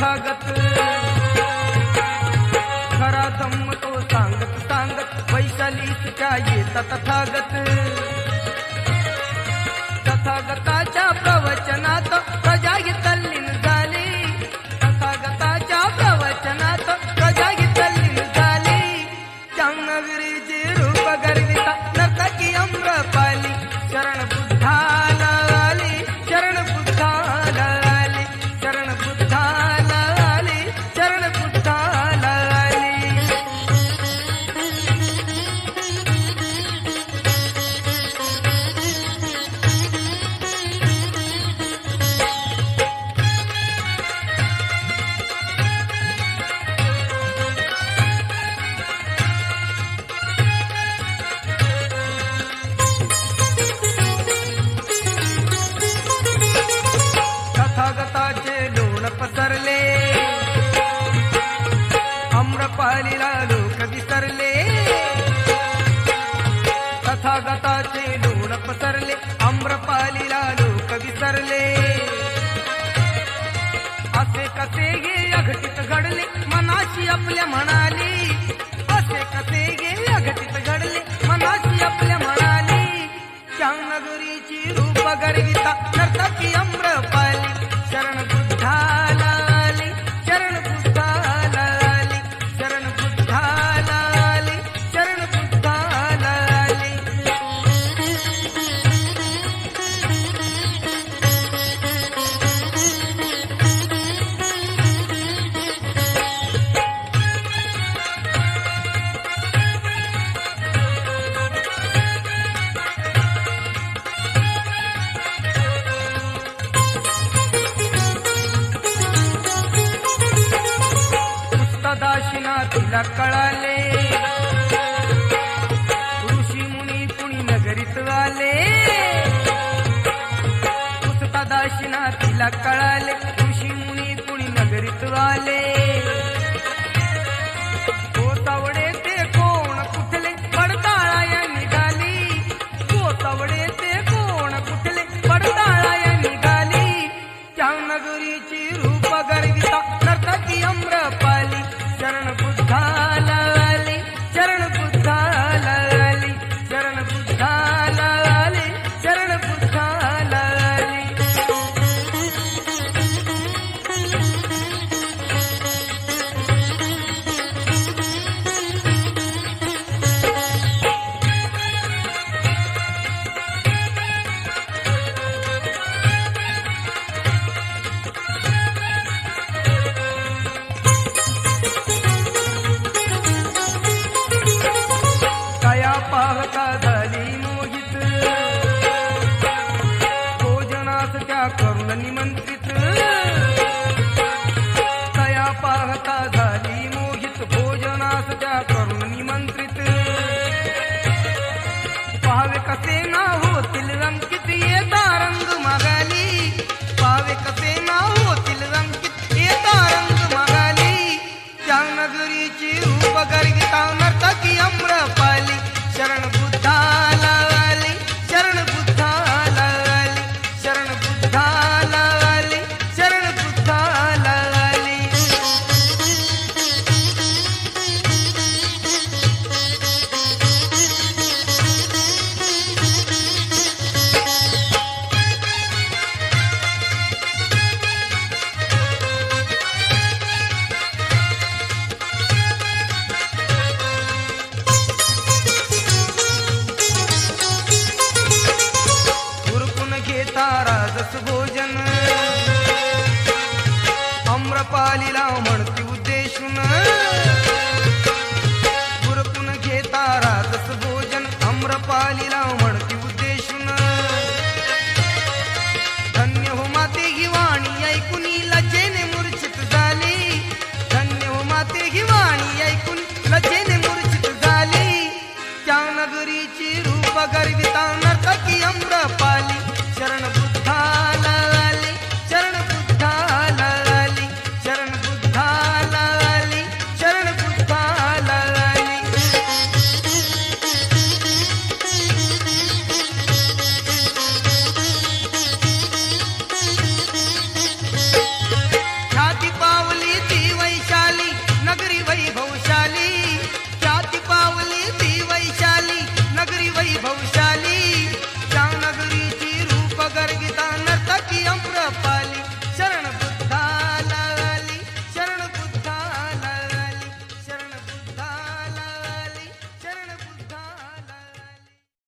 तथागत खरा धम्म तो सांगत सांगत वैशालीच्या येता तथागत तथागताच्या प्रवचनात प्रजा तल्लीन झाली तथागताच्या प्रवचनात प्रजा तल्लीन झाली चांगनगरीची रूप गर्विता नर्तकी अम्रपाली शरण बुद्धाला आली शरण बुद्धाला आली शरण बुद्धाला आली शरण बुद्धाला आली तथागताचे डोळ पसरले अम्रपालीला लोक विसरले तथागताचे डोळ पसरले अम्रपालीला लोक विसरले असे कसे गे अघटित घडले मनाशी आपल्या म्हणाली असे कसे गे अघटित घडले मनाशी आपल्या म्हणाली चांगनगरीची रूप गर्विता नर्तकी अम्रपाली शरण बुद्धाला आली शरण बुद्धाला आली शरण बुद्धाला आली शरण बुद्धाला आली दाशिना तिला कळाले ऋषी मुनी कुणी नगरीत आले दाशिना तिला कळाले ऋषी मुनी कुणी नगरीत आले कोतावडे ते कोण कुठले पडताळाया निघाली कोतावडे ते कोण कुठले पडताळाया निघाली चांगनगरीची रूप गर्विता नर्तकी अम्रपाली शरण बुद्धाला आली शरण बुद्धाला आली शरण बुद्धाला आली शरण बुद्धाला आली पाहता झाली मोहित भोजनास त्या करुण निमंत्रित तया पाहता झाली मोहित भोजनास त्या करुण निमंत्रित पाहावे कसे ना होतील रंकित येता रंग मागाली पाहावे कसे ना होतील रंकित येता रंग मागाली चांगनगरीची रूप गर्विता नर्तकी अम्रपाली शरण बुद्धाला आली शरण बुद्धाला आली शरण बुद्धाला आली शरण बुद्धाला आली राजस भोजन अम्रपालीला म्हणती उद्देशून गुरकुन घेता राजस भोजन अम्रपालीला म्हणती उद्देशून धन्य हो माते ही वाणी ऐकून लज्जेने मूर्छित झाली धन्य हो माते ही वाणी ऐकून लज्जेने मूर्छित झाली चांगनगरीची रूप गर्विता